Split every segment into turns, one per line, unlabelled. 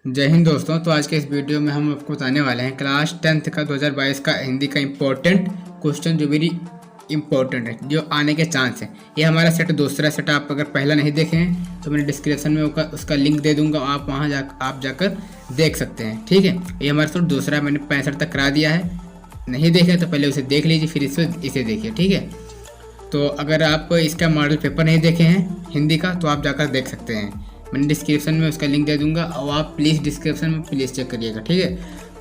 जय हिंद दोस्तों। तो आज के इस वीडियो में हम आपको बताने वाले हैं क्लास 10th का 2022 का हिंदी का इम्पोर्टेंट क्वेश्चन जो वेरी इंपॉर्टेंट है, जो आने के चांस है। ये हमारा सेट दूसरा सेट, आप अगर पहला नहीं देखे हैं तो मैंने डिस्क्रिप्शन में उसका लिंक दे दूंगा, आप वहाँ जाकर देख सकते हैं। ठीक है, ये हमारा सेट दूसरा, मैंने 65 तक करा दिया है। नहीं देखे तो पहले उसे देख लीजिए, फिर इसे देखिए। ठीक है, तो अगर आप इसका मॉडल पेपर नहीं देखे हैं हिंदी का तो आप जाकर देख सकते हैं। मैंने डिस्क्रिप्शन में उसका लिंक दे दूंगा और आप प्लीज़ डिस्क्रिप्शन में प्लीज़ चेक करिएगा। ठीक है,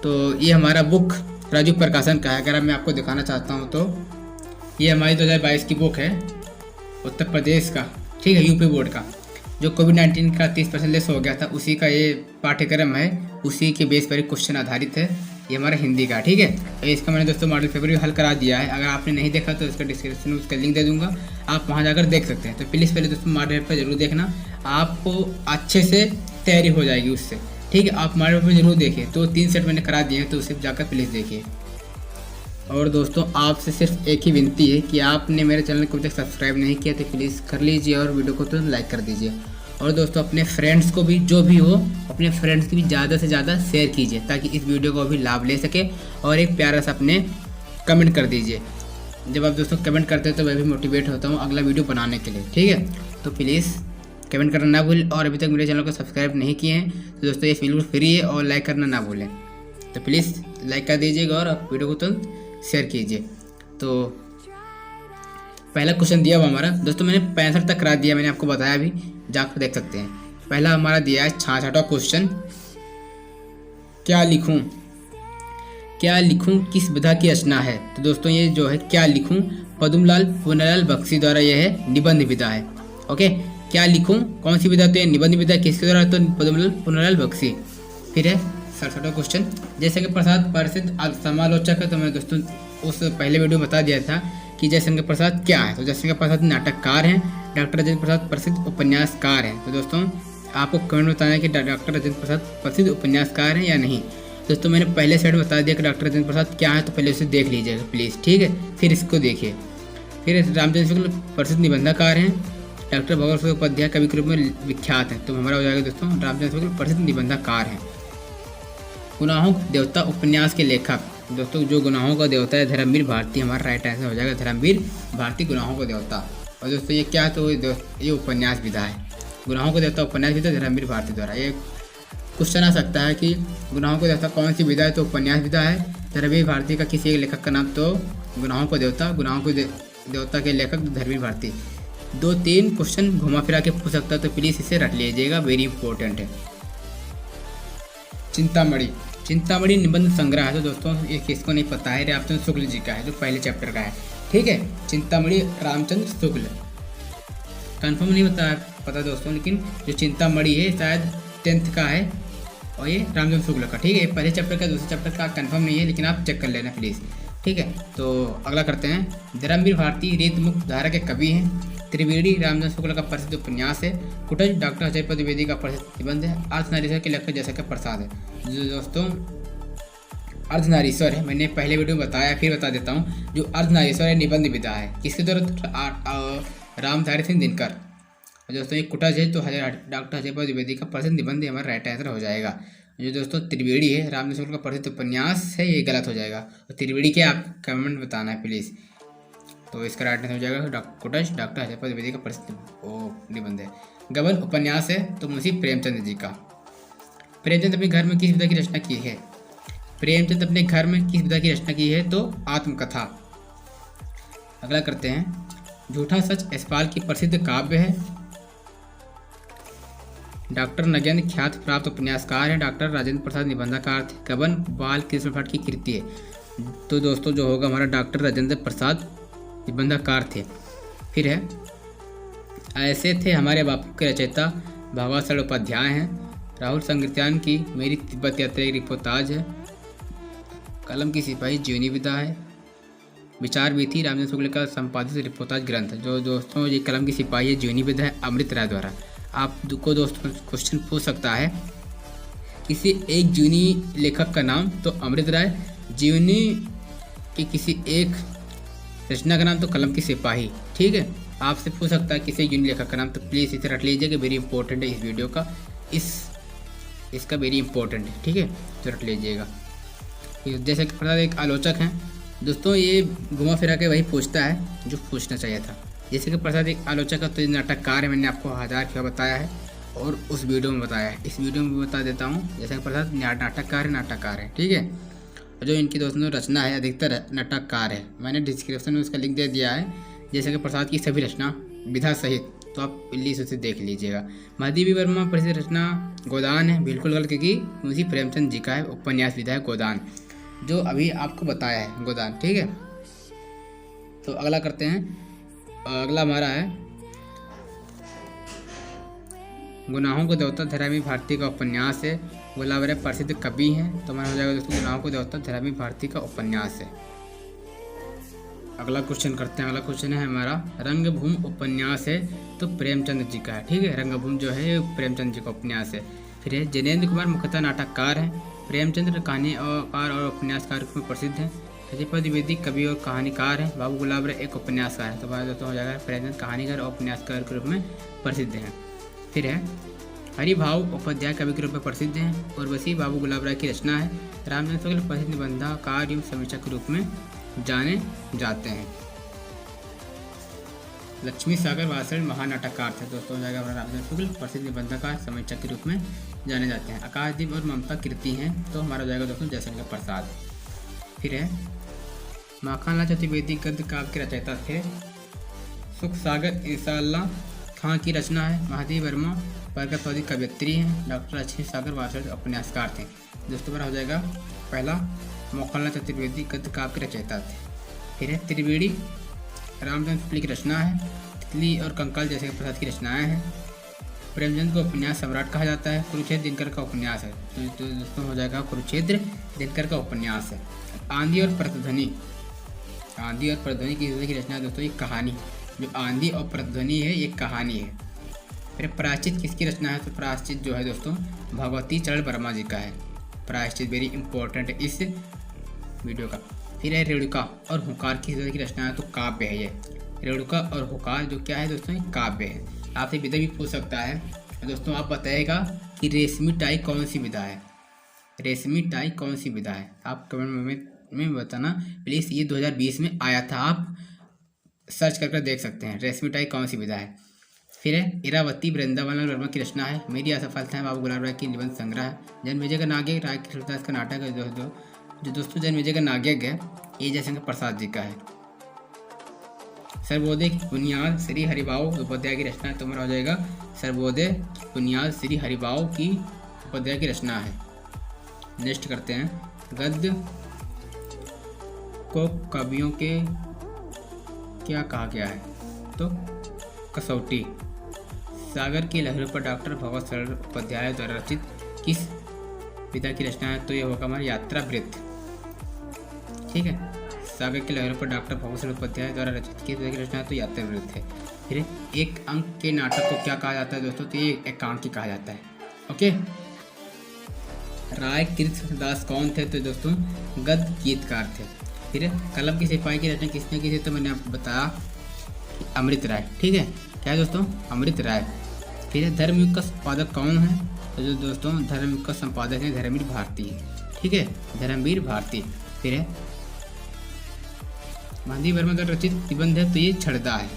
तो ये हमारा बुक राजू प्रकाशन का है। अगर मैं आपको दिखाना चाहता हूँ तो ये हमारी 2022 की बुक है, उत्तर प्रदेश का, ठीक है, यूपी बोर्ड का, जो कोविड-19 का 30% लेस हो गया था, उसी का ये पाठ्यक्रम है, उसी के बेस पर क्वेश्चन आधारित है। ये हमारा हिंदी का, ठीक है। इसका मैंने दोस्तों मॉडल पेपर भी हल करा दिया है। अगर आपने नहीं देखा तो इसका डिस्क्रिप्शन में उसका लिंक दे दूंगा, आप वहाँ जाकर देख सकते हैं। तो प्लीज़ पहले दोस्तों मॉडल पेपर जरूर देखना, आपको अच्छे से तैयारी हो जाएगी उससे। ठीक है, आप मॉडल पेपर जरूर देखिए। तो 3 सेट मैंने करा दिए हैं, तो उसे जाकर प्लीज़ देखिए। और दोस्तों आपसे सिर्फ एक ही विनती है कि आपने मेरे चैनल को अभी तक सब्सक्राइब नहीं किया तो प्लीज़ कर लीजिए और वीडियो को तो लाइक कर दीजिए। और दोस्तों अपने फ्रेंड्स को भी, जो भी हो, अपने फ्रेंड्स की भी ज़्यादा से ज़्यादा शेयर कीजिए ताकि इस वीडियो को भी लाभ ले सके। और एक प्यारा सा अपने कमेंट कर दीजिए। जब आप दोस्तों कमेंट करते हैं तो मैं भी मोटिवेट होता हूँ अगला वीडियो बनाने के लिए। ठीक है, तो प्लीज़ कमेंट करना ना भूलें। और अभी तक मेरे चैनल को सब्सक्राइब नहीं किए हैं तो दोस्तों ये बिल्कुल फ्री है और लाइक करना ना भूलें। तो प्लीज़ लाइक कर दीजिएगा और आप वीडियो को तुरंत शेयर कीजिए। तो पहला क्वेश्चन दिया हुआ हमारा दोस्तों, मैंने 65 तक करा दिया, मैंने आपको बताया, अभी जाकर देख सकते हैं। पहला हमारा दिया है 66वां क्वेश्चन, क्या लिखूं किस विधा की रचना है। तो दोस्तों ये जो है क्या लिखूं, पद्मलाल पुन्नालाल बख्शी द्वारा यह है निबंध विधा है। ओके, क्या लिखूं कौन सी विधा, तो ये निबंध विधा, किसके द्वारा, तो पद्मलाल पुन्नालाल बख्शी। फिर है 67वां क्वेश्चन, जयशंकर प्रसाद प्रसिद्ध समालोचक है। तो मैं दोस्तों उस पहले वीडियो में बता दिया था कि जयशंकर प्रसाद क्या है। तो जयशंकर प्रसाद नाटककार हैं, डॉक्टर राजेंद्र प्रसाद प्रसिद्ध उपन्यासकार हैं। तो दोस्तों आपको कमेंट बताना है कि डॉक्टर राजेंद्र प्रसाद प्रसिद्ध उपन्यासकार हैं या नहीं। दोस्तों मैंने पहले साइड बता दिया कि डॉक्टर राजेंद्र प्रसाद क्या है, तो पहले उसे देख लीजिएगा प्लीज़। ठीक है, फिर इसको देखिए। फिर रामचंद्र शुक्ल प्रसिद्ध निबंधकार हैं, डॉक्टर भगवत उपाध्याय कवि के रूप में विख्यात हैं। तो हमारा हो जाएगा दोस्तों रामचंद्र शुक्ल प्रसिद्ध निबंधकार हैं। गुनाहों का देवता उपन्यास के लेखक, दोस्तों जो गुनाहों का देवता है धर्मवीर भारती, हमारा राइट आंसर हो जाएगा धर्मवीर भारती, गुनाहों का देवता। और दोस्तों ये क्या है, तो ये उपन्यास विधा है, गुनाहों का देवता उपन्यास विधा धर्मवीर भारती द्वारा। ये क्वेश्चन आ सकता है कि गुनाहों का देवता कौन सी विधा है, तो उपन्यास विधा है। धर्मवीर भारती का किसी एक लेखक का नाम, तो गुनाहों का देवता, गुनाहों के देवता के लेखक धर्मवीर भारती। 2-3 क्वेश्चन घुमा फिरा के पूछ सकता है, तो प्लीज़ इसे रट लीजिएगा, वेरी इंपॉर्टेंट है। चिंतामणि निबंध संग्रह है। तो दोस्तों ये किसको नहीं पता है, रामचंद्र शुक्ल जी का है, जो पहले चैप्टर का है। ठीक है, चिंतामणि रामचंद्र शुक्ल, कंफर्म नहीं पता दोस्तों, लेकिन जो चिंतामणि है शायद 10th का है और ये रामचंद्र शुक्ल का। ठीक है, पहले चैप्टर का दूसरे चैप्टर का कंफर्म नहीं है, लेकिन आप चेक कर लेना प्लीज़। ठीक है, तो अगला करते हैं। धर्मवीर भारती रीतमुक्त धारा के कवि हैं। त्रिवेणी रामचंद्र शुक्ल का प्रसिद्ध उपन्यास है। कुटज डॉक्टर अजयपद द्विवेदी का प्रसिद्ध निबंध है। अर्धनारीश्वर के लेखक जयशंकर प्रसाद है। जो दोस्तों अर्धनारीश्वर है, मैंने पहले वीडियो में बताया, फिर बता देता हूँ। जो अर्धनारीश्वर है निबंध विधा है, किसके द्वारा, रामधारी सिंह दिनकर। दोस्तों ये कुटज है तो डॉक्टर अजयपद द्विवेदी का प्रसिद्ध निबंध है, हमारा राइट आंसर हो जाएगा। जो दोस्तों त्रिवेणी है रामचंद्र शुक्ल का प्रसिद्ध उपन्यास है, ये गलत हो जाएगा। और त्रिवेणी के आप कमेंट बताना है प्लीज़। तो इसका राइट आंसर हो जाएगा कुटज डॉक्टर अजयपद द्विवेदी का प्रसिद्ध निबंध है। गबन उपन्यास है तो मुंशी प्रेमचंद जी का। प्रेमचंद अपने घर में किस विधा की रचना की है, प्रेमचंद अपने घर में किस विधा की रचना की है, तो आत्मकथा। अगला करते हैं। झूठा सच यशपाल की प्रसिद्ध काव्य है। डॉक्टर नगेंद्र ख्यात प्राप्त उपन्यासकार हैं। डॉक्टर राजेंद्र प्रसाद निबंधकार थे। गबन बाल कृष्ण भट्ट की कृति है। तो दोस्तों जो होगा हमारा डॉक्टर राजेंद्र प्रसाद निबंधकार थे। फिर है ऐसे थे हमारे बापू के रचयिता भगवत उपाध्याय हैं। राहुल संगीतान की मेरी तिब्बत यात्रा एक रिपोर्टाज है। कलम की सिपाही जीवनी विधा है। विचार भी थी रामचंद्र शुक्ल का संपादित रिपोर्टाज ग्रंथ। जो दोस्तों ये कलम की सिपाही है जीवनी विधा है अमृत राय द्वारा। आपको दोस्तों क्वेश्चन पूछ सकता है किसी एक जीवनी लेखक का नाम, तो अमृत राय। जीवनी की किसी एक रचना का नाम, तो कलम की सिपाही। ठीक है, आपसे पूछ सकता है किसी जीवनी लेखक का नाम, तो प्लीज़ इसे रट लीजिएगा, वेरी इंपॉर्टेंट है इस वीडियो का। इस इसका वेरी इंपॉर्टेंट है, ठीक है, तो रट लीजिएगा। जैसे कि प्रसाद एक आलोचक हैं दोस्तों, ये घुमा फिरा के वही पूछता है जो पूछना चाहिए था। जैसे कि प्रसाद एक आलोचक है तो ये नाटककार है, मैंने आपको 1000 क्या बताया है और उस वीडियो में बताया है, इस वीडियो में भी बता देता हूँ। जैसे कि प्रसाद नाटककार है, ठीक है। जो इनकी दोस्तों रचना है अधिकतर नाटककार है, मैंने डिस्क्रिप्शन में उसका लिंक दे दिया है। जैसे कि प्रसाद की सभी रचना विधा सहित, तो आप प्लीज़ उसे देख लीजिएगा। महादेवी वर्मा प्रसिद्ध रचना गोदान है, बिल्कुल गलत, क्योंकि मुंशी प्रेमचंद जी का है उपन्यास विधा है गोदान, जो अभी आपको बताया है गोदान, ठीक है। तो अगला करते हैं, अगला हमारा है गुनाहों को देवता धरामी भारती का उपन्यास है। गुलाब राय प्रसिद्ध कवि हैं, तो हमारा हो जाएगा दोस्तों गुनाहों को देवता धरामी भारती का उपन्यास है। अगला क्वेश्चन करते हैं, अगला क्वेश्चन है हमारा रंगभूमि उपन्यास है, तो प्रेमचंद जी का है, ठीक है। रंगभूमि जो है प्रेमचंद जी का उपन्यास है। फिर है जिनेंद्र कुमार मुख्यतः नाटककार हैं, प्रेमचंद्र कहानीकार और उपन्यासकार रूप में प्रसिद्ध हैं। हरिपद द्विवेदी कवि और कहानीकार हैं। बाबू गुलाब राय एक उपन्यासकार है, तो हमारा दोस्तों हो जाएगा प्रेमचंद कहानीकार और उपन्यासकार के रूप में प्रसिद्ध हैं। फिर है हरिभाव उपाध्याय कवि के रूप में प्रसिद्ध हैं। उर्वशी बाबू गुलाब राय की रचना है। रामचंद्र शुक्ल प्रसिद्ध निबंधकार एवं समीक्षक के रूप में जाने जाते हैं। लक्ष्मी सागर वासण महानाटककार थे, दोस्तों हो जाएगा रामचंद्र शुक्ल प्रसिद्ध निबंधकार समीक्षक के रूप में जाने जाते हैं। आकाशदीप और ममता कीर्ति हैं, तो हमारा हो जाएगा दोस्तों जयशंकर प्रसाद। फिर है माखनलाल चतुर्वेदी गद्य काव्य के रचयिता थे। सुख सागर इंशाअल्लाह खां की रचना है। महादेवी वर्मा प्रगतवादी कवयित्री हैं। डॉक्टर लक्ष्मी सागर वासण उपन्यासकार थे। दोस्तों हमारा हो जाएगा पहला मोखनलाल चतुर्वेदी गद्य काव्य के रचयिता थे। फिर है त्रिवेणी रामचंद्र शुक्ल की रचना है। तितली और कंकाल जैसे प्रसाद की रचनाएं हैं। प्रेमचंद को उपन्यास सम्राट कहा जाता है। कुरुक्षेत्र दिनकर का उपन्यास है, तो दोस्तों हो जाएगा कुरुक्षेत्र दिनकर का उपन्यास है। आंधी और प्रतिध्वनि की रचना दोस्तों एक कहानी, जो आंधी और प्रतिध्वनि है ये कहानी है। फिर प्रायश्चित किसकी रचना है, तो प्रायश्चित जो है दोस्तों भगवती चरण वर्मा जी का है। प्रायश्चित वेरी इंपॉर्टेंट है इस वीडियो का। फिर है रेणुका और हुंकार की रचना है, तो काव्य है ये। रेणुका और हुंकार जो क्या है दोस्तों, ये काव्य है। आपसे विधा भी पूछ सकता है दोस्तों, आप बताइएगा कि रेशमी टाई कौन सी विधा है। रेशमी टाई कौन सी विधा है, आप कमेंट में बताना प्लीज़। ये 2020 में आया था, आप सर्च कर देख सकते हैं रेशमी टाई कौन सी विधा है। फिर है इरावती वृंदावन वर्मा की रचना है। मेरी असफलता है बाबू गुलाब राय की निबंध संग्रह है। जन्मेजय का नागरिक राय की तुलसीदास का नाटक है जो दोस्तों जन्मेजय का नागरिक है ये जयशंकर प्रसाद जी का है। सर्वोदय की बुनियाद श्री हरिभाव उपाध्याय की रचना है, तो हमारा हो जाएगा सर्वोदय की बुनियाद श्री हरिभाव की उपाध्याय की रचना है। नेक्स्ट करते हैं गद्य को कवियों के क्या कहा गया है, तो कसौटी। सागर की लहरों पर डॉक्टर भगवत सरल उपाध्याय द्वारा रचित किस विधा की रचना है, तो ये होगा हमारा यात्रा वृत्त, ठीक है। सागर की लहरों पर डॉक्टर भगवत सरल उपाध्याय द्वारा रचित किस विधा की रचना है, तो यात्रा वृत्त है। फिर एक अंक के नाटक को क्या कहा जाता है दोस्तों, तो ये एकांकी कहा जाता है, ओके। राय कृष्णदास कौन थे, तो दोस्तों गद्य गीतकार थे। फिर कलम की सिपाही की रचना किसने की थी, तो मैंने आपको बताया अमृत राय, ठीक है। क्या है दोस्तों, अमृत राय। फिर धर्मयुग का संपादक कौन है, तो जो दोस्तों धर्मयुग का संपादक है धर्मवीर भारती, ठीक है, धर्मवीर भारती। फिर है महादेवी वर्मा द्वारा रचित निबंध है, तो ये छड़दा है,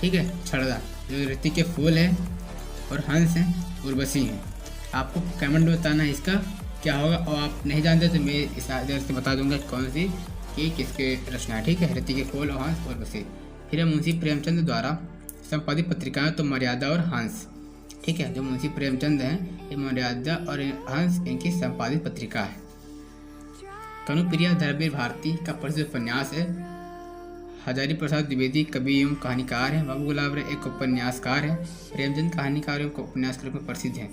ठीक है। छड़दा जो ऋतिक के फूल है और हंस हैं उर्वशी हैं। आपको कमेंट में बताना है इसका क्या होगा, और आप नहीं जानते तो मैं इस आधार से बता दूंगा कौन सी कि किसके रचना है, ठीक है। ऋतिक के फूल और हंस उर्वशी। फिर मुंशी प्रेमचंद द्वारा संपादित पत्रिकाएं, तो मर्यादा और हंस, ठीक है। जो मुंशी प्रेमचंद हैं ये मर्यादा और हंस इनकी संपादित पत्रिका है। कनुप्रिया धर्मवीर भारती का प्रसिद्ध उपन्यास है। हजारी प्रसाद द्विवेदी कवि एवं कहानीकार हैं। बाबू गुलाब राय एक उपन्यासकार हैं। प्रेमचंद कहानीकार एवं उपन्यास के रूप में प्रसिद्ध हैं।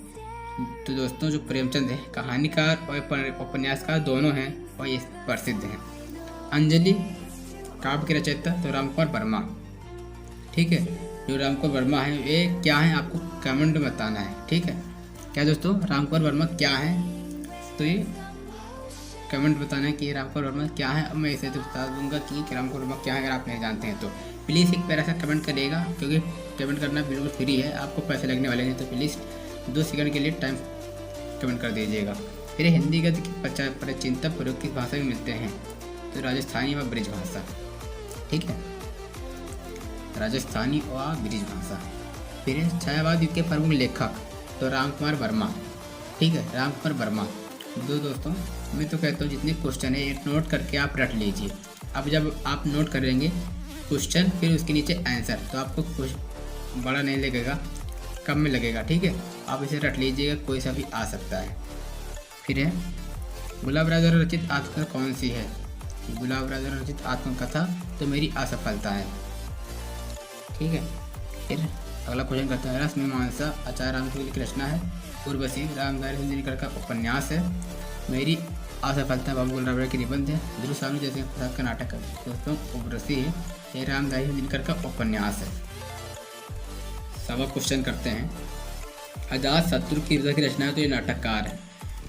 तो दोस्तों जो प्रेमचंद है कहानीकार और उपन्यासकार दोनों हैं और ये प्रसिद्ध हैं। अंजलि काव्य के रचयिता, तो रामकुमार वर्मा, ठीक है। जो रामकुमार वर्मा है ये क्या है, आपको कमेंट में बताना है, ठीक है। क्या दोस्तों रामकुमार वर्मा क्या है, तो ये कमेंट बताना है कि रामकुमार वर्मा क्या है। अब मैं इसे तो बता दूंगा कि रामकुमार वर्मा क्या है, अगर आप नहीं जानते हैं तो प्लीज़ एक प्यारा सा कमेंट करिएगा, क्योंकि कमेंट करना बिल्कुल फ्री है, आपको पैसे लगने वाले नहीं। तो प्लीज़ 2 सेकंड के लिए टाइम कमेंट कर दीजिएगा। फिर हिंदी गद्य की प्राचीनतम प्रयोग किस भाषा में मिलते हैं? तो राजस्थानी व ब्रिज भाषा। ठीक है, राजस्थानी व ब्रिज भाषा। फिर छायावाद युग के प्रमुख लेखक तो रामकुमार वर्मा। ठीक है, रामकुमार वर्मा। दोस्तों मैं तो कहता हूँ जितने क्वेश्चन है एक नोट करके आप रट लीजिए। अब जब आप नोट करेंगे क्वेश्चन फिर उसके नीचे आंसर, तो आपको कुछ बड़ा नहीं लगेगा, कम में लगेगा। ठीक है, आप इसे रट लीजिएगा, कोई सा भी आ सकता है। फिर है गुलाब राजा द्वारा रचित आत्मकथा कौन सी है? गुलाब राजा द्वारा रचित आत्मकथा तो मेरी असफलता है। ठीक है, फिर अगला क्वेश्चन करते हैं। रसमीमांसा आचार्य रामसूत्र की रचना है। उर्वशी रामधारी दिनकर का उपन्यास है। मेरी असफलता बाबू गुलाब राजा की निबंध है। ध्रुव स्वामी जैसे प्रसाद का नाटक है। दोस्तों उर्वशी है, ये रामधारी दिनकर का उपन्यास है। सवा क्वेश्चन करते हैं। अजात शत्रु की की रचना है तो ये नाटककार है।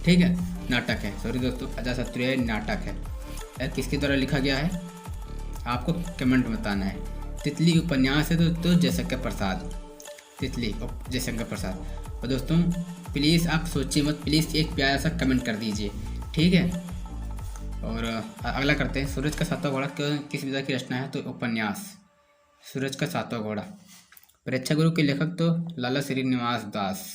ठीक है, नाटक है, सॉरी दोस्तों, अजात शत्रु है नाटक है। यह किसके द्वारा लिखा गया है आपको कमेंट में बताना है। तितली उपन्यास है दोस्तों जयशंकर प्रसाद। तितली जयशंकर प्रसाद। और दोस्तों प्लीज़ आप सोचिए मत, प्लीज़ एक प्यारा सा कमेंट कर दीजिए। ठीक है, और अगला करते हैं। सूरज का सातवां घोड़ा किस विधा की रचना है? तो उपन्यास सूरज का सातवां घोड़ा। प्रेक्षागुरु के लेखक तो लाला श्रीनिवास दास।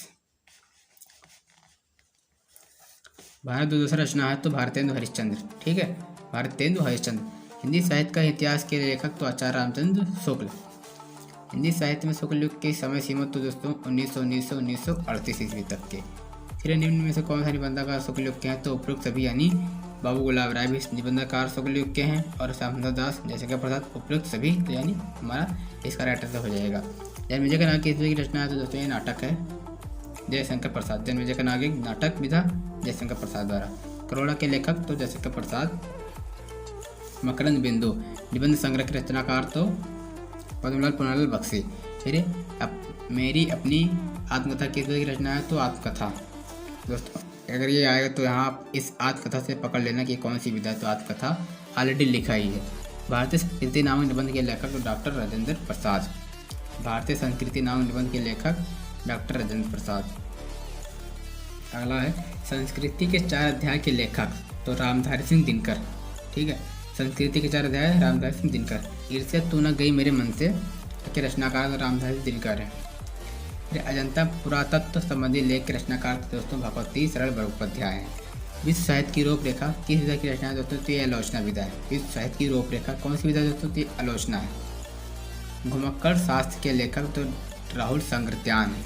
भारत दूसरा रचना है तो भारतेंदु हरिश्चंद्र। ठीक है, भारतेंदु हरिश्चंद्र। हिंदी साहित्य का इतिहास के लेखक तो आचार्य रामचंद्र शुक्ल। हिंदी साहित्य में शुक्ल युग की समय सीमा तो दोस्तों 1938 ईस्वी तक के। फिर निम्न में से कौन सा निबंधकार शुक्ल युग के हैं? तो उपरोक्त सभी, यानी बाबू गुलाब राय भी निबंधकार शुक्ल युग के हैं और श्यामसुंदर दास, जयशंकर प्रसाद, उपरोक्त सभी, तो यानी हमारा इसका राइट आंसर हो जाएगा। जन्मेजय का नाग किस विधा की रचना है? तो दोस्तों ये नाटक है, जयशंकर प्रसाद। जन्मेजय का नाग एक नाटक विधा जयशंकर प्रसाद द्वारा। करोड़ा के लेखक तो जयशंकर प्रसाद। मकरंद बिंदु निबंध संग्रह के रचनाकार तो पद्मलाल पुनालाल बख्शी। फिर मेरी अपनी आत्मकथा किस विधा की रचना है? तो आत्मकथा। दोस्तों अगर ये आएगा तो यहाँ आप इस आत्मकथा से पकड़ लेना कि कौन सी विधा है। तो आत्मकथा ऑलरेडी लिखा ही है। भारतीय संस्कृति नामक निबंध के लेखक डॉक्टर राजेंद्र प्रसाद। भारतीय संस्कृति नामक निबंध के लेखक डॉक्टर राजेंद्र प्रसाद। अगला है संस्कृति के 4 अध्याय के लेखक तो रामधारी सिंह दिनकर। ठीक है, संस्कृति के 4 अध्याय रामधारी सिंह दिनकर। ईर्ष्या तू न गई मेरे मन से के रचनाकार तो रामधारी दिनकर है। फिर अजंता पुरातत्व संबंधी लेख के रचनाकार दोस्तों भगवती सरल बड़ोपाध्याय है। विश्व साहित्य की रूपरेखा किस विधा की रचना है दोस्तों? तो ये आलोचना विधा है। विश्व साहित्य की रूपरेखा कौन सी विधा दोस्तों? तो ये आलोचना है। घुमक्कड़ शास्त्र के लेखक तो राहुल संग्रत्यान है।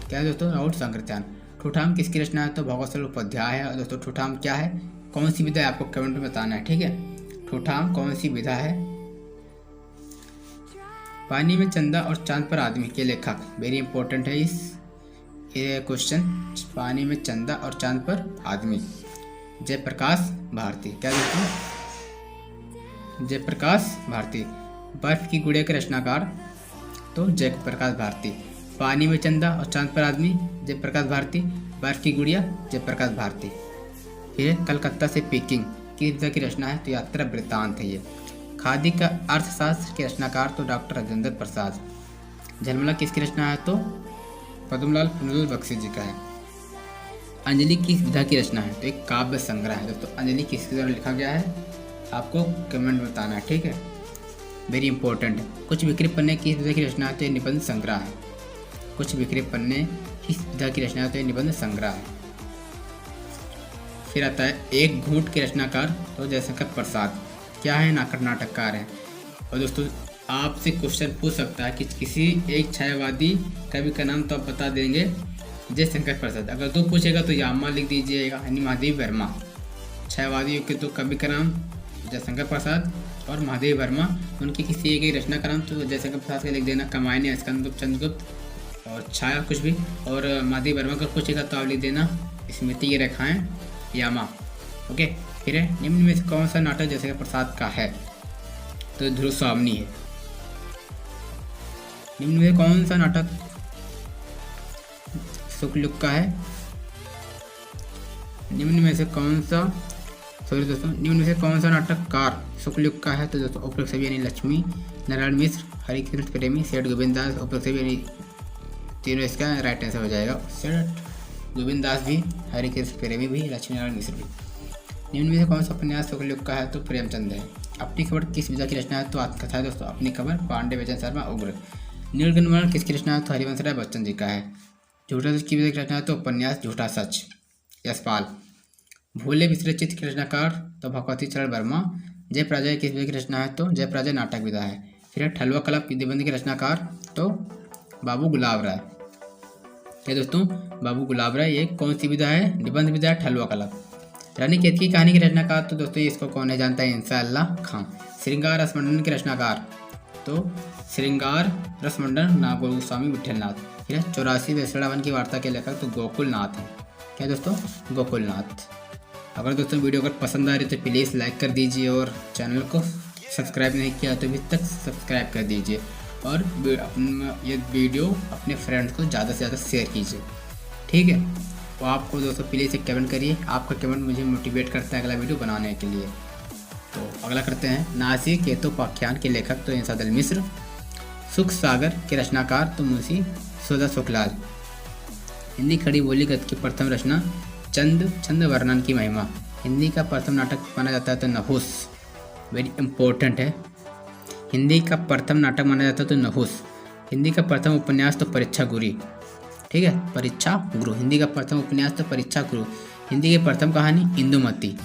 क्या है दोस्तों? राहुल संग्रत्यान। ठूठाम किसकी रचना है? तो भगवत सरल उपाध्याय है। और दोस्तों ठूठाम क्या है, कौन सी विधा है, आपको कमेंट में बताना है। ठीक है, ठूठाम कौन सी विधा है? पानी में चंदा और चांद पर आदमी के लेखक, वेरी इंपॉर्टेंट है इस ये क्वेश्चन। पानी में चंदा और चांद पर आदमी, जयप्रकाश भारती। क्या दोस्तों? जयप्रकाश भारती। बर्फ की गुड़िया के रचनाकार तो जयप्रकाश भारती। पानी में चंदा और चांद पर आदमी जयप्रकाश भारती। बर्फ की गुड़िया जयप्रकाश भारती। फिर कलकत्ता से पीकिंग किस विधा की रचना है? तो यात्रा वृत्तांत है ये। खादी का अर्थशास्त्र के रचनाकार तो डॉक्टर राजेंद्र प्रसाद। झलमला किसकी रचना है? तो पद्मलाल पुनालाल बख्शी जी का है। अंजलि किस विधा की रचना है? तो एक काव्य संग्रह है दोस्तों। अंजलि किसके द्वारा लिखा गया है, आपको कमेंट में बताना है। ठीक है, वेरी इंपॉर्टेंट है। कुछ बिखरे पन्ने किस विधा की रचना है? तो ये निबंध संग्रह है। कुछ बिखरे पन्ने किस विधा की रचना है? तो ये निबंध संग्रह है। फिर आता है एक घूंट के रचनाकार तो जयशंकर प्रसाद। क्या है? नाटककार है। और दोस्तों आपसे क्वेश्चन पूछ सकता है कि किसी एक छायावादी कवि का नाम तो आप बता देंगे जयशंकर प्रसाद। अगर 2 पूछेगा तो यामा लिख दीजिएगा, यानी महादेव वर्मा। छायावादी के तो कवि का नाम जयशंकर प्रसाद और महादेव वर्मा। उनकी किसी एक रचना का नाम तो जयशंकर प्रसाद का लिख देना, कमायनी, स्कंदगुप्त, चंद्रगुप्त और छाया कुछ भी। और महादेव वर्मा का पूछेगा तो आप लिख देना स्मृति की रेखाएं, यामा। ओके, फिर निम्न में से कौन सा नाटक जयशंकर प्रसाद का है? तो ध्रुव स्वामी है। निम्न में कौन सा नाटक शुक्ल युग का है? निम्न में से कौन सा निम्न में से कौन सा नाटककार शुक्ल युग का है? तो दोस्तों उपरोक्त सभी, यानी लक्ष्मी नारायण मिश्र, हरिकृष्ण प्रेमी, सेठ गोविंद दास। उपरोक्त सभी यानी तीनों इसका राइट आंसर हो जाएगा। सेठ गोविंद दास भी, हरिकृष्ण प्रेमी भी, लक्ष्मीनारायण मिश्र भी। निम्न में से कौन सा उपन्यास शुक्लयुग का है? तो प्रेमचंद है। अपनी खबर किस विधा की रचना है? तो आत्मकथा है दोस्तों। अपनी खबर पांडे वैजयंत शर्मा उग्र। नीलकंठ किसकी रचना है? तो हरिवंश राय बच्चन जी का है। झूठा सच की विधा की रचना है? तो उपन्यास झूठा सच, यशपाल। भूले बिसरे चित्त की रचनाकार? तो भगवती चरण वर्मा। जय पराजय किस विधा की रचना है? तो जय पराजय नाटक विधा है। फिर ठलुआ कला की निबंध के रचनाकार? तो बाबू गुलाब राय। क्या दोस्तों? बाबू गुलाब राय। ये कौन सी विधा है? निबंध विधा है ठलुआ कला। रानी केतकी की कहानी के रचनाकार? तो दोस्तों इसको कौन नहीं जानता है? इंशाअल्लाह खां। श्रृंगार रसमंडन के रचनाकार? तो श्रृंगार रसमंडन नागौर गोस्वामी विठलनाथ। ठीक है। 84 वेसड़ावन की वार्ता के लेखक? तो गोकुलनाथ है। क्या दोस्तों? गोकुलनाथ। अगर दोस्तों वीडियो अगर पसंद आ रही तो प्लीज़ लाइक कर दीजिए और चैनल को सब्सक्राइब नहीं किया तो अभी तक सब्सक्राइब कर दीजिए और ये वीडियो अपने फ्रेंड्स को ज़्यादा से ज़्यादा शेयर कीजिए। ठीक है। तो आपको दोस्तों प्लीज़ एक कमेंट करिए, आपका कमेंट मुझे मोटिवेट करता है अगला वीडियो बनाने के लिए। तो अगला करते हैं। नासी केतोपाख्यान के लेखक? तो इंसादल मिश्र। सुख सागर के रचनाकार? तो मुंशी सौदा सुखलाल। हिंदी खड़ी बोली गद्य की प्रथम रचना? छंद वर्णन की महिमा। हिंदी का प्रथम नाटक माना जाता है तो नहुस, वेरी इंपॉर्टेंट है। हिंदी का प्रथम नाटक माना जाता है तो नहुस। हिंदी का प्रथम उपन्यास? तो परीक्षा गुरु। ठीक है, परीक्षा गुरु। हिंदी का प्रथम उपन्यास? तो परीक्षा गुरु। हिंदी की प्रथम कहानी? इंदुमती।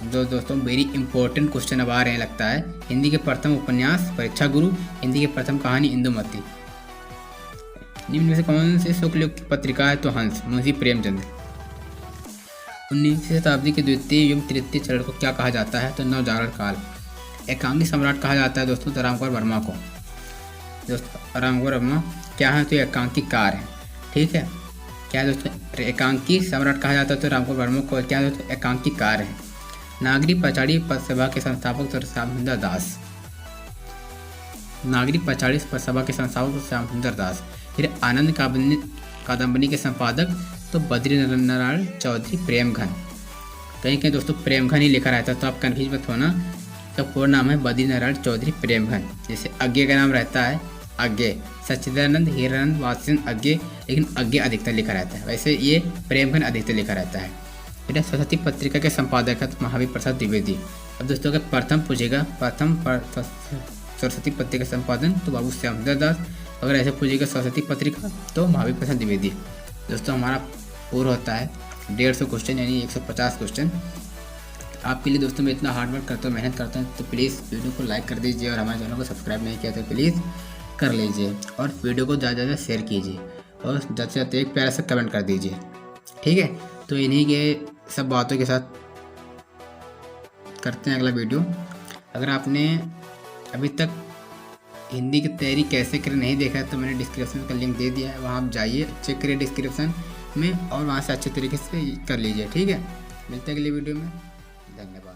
दोस्तों वेरी इंपॉर्टेंट क्वेश्चन अब आ रहे हैं लगता है। हिंदी के प्रथम उपन्यास परीक्षा गुरु, हिंदी की प्रथम कहानी इंदुमती। निम्न में से कौन से शुक्लयुग की पत्रिका है? तो हंस, मुंशी प्रेमचंद। 19वीं शताब्दी के द्वितीय युग तृतीय चरण को क्या कहा जाता है? तो नवजागरण काल। एकांकी सम्राट कहा जाता है दोस्तों रामकुमार वर्मा को। दोस्तों रामकुमार वर्मा क्या है? तो एकांकीकार है। ठीक है। क्या दोस्तों? एकांकी सम्राट कहा जाता है तो रामकुमार वर्मा को क्या दोस्तों? एकांकीकार है। नागरिक पचाड़ी सभा के संस्थापक? तो श्याम सुंदर दास। नागरिक पचाड़ी सभा के संस्थापक? तो श्याम सुंदर दास। फिर आनंद कादम्बनी के संपादक? तो बद्री नारायण चौधरी प्रेमघन। कहीं कहीं दोस्तों प्रेमघन ही लिखा रहता है तो आप कन्फ्यूज मत होना। तो पूर्ण नाम है बद्री नारायण चौधरी प्रेमघन। जैसे अज्ञे का नाम रहता है अज्ञे, सच्चिदानंद, हीरानंद, वात्स्यन अज्ञे, लेकिन अज्ञे अधिकतर लिखा रहता है। वैसे ये प्रेमघन अधिकतर लिखा रहता है। फिर सरस्वती पत्रिका के संपादक है तो महावीर प्रसाद द्विवेदी। अब दोस्तों अगर प्रथम पूछेगा प्रथम सरस्वती पत्रिका संपादन तो बाबू श्याम सुंदर दास। अगर ऐसे पूछेगा सरस्वती पत्रिका तो महावीर प्रसाद द्विवेदी। दोस्तों हमारा पूरा होता है 150 क्वेश्चन यानी 150 क्वेश्चन। आपके लिए दोस्तों मैं इतना हार्ड वर्क करता हूँ, मेहनत करता हूँ, तो प्लीज़ वीडियो को लाइक कर दीजिए और हमारे चैनल को सब्सक्राइब नहीं किया तो प्लीज़ कर लीजिए और वीडियो को ज़्यादा से ज़्यादा शेयर कीजिए और ज़्यादा से ज़्यादा एक प्यारा सा कमेंट कर दीजिए। ठीक है। तो इन्हीं के सब बातों के साथ करते हैं अगला वीडियो। अगर आपने अभी तक हिंदी की तैयारी कैसे करें नहीं देखा है तो मैंने डिस्क्रिप्शन का लिंक दे दिया है, वहाँ आप जाइए, चेक करिए डिस्क्रिप्शन में और वहाँ से अच्छे तरीके से कर लीजिए। ठीक है। मिलते हैं अगले वीडियो में। धन्यवाद।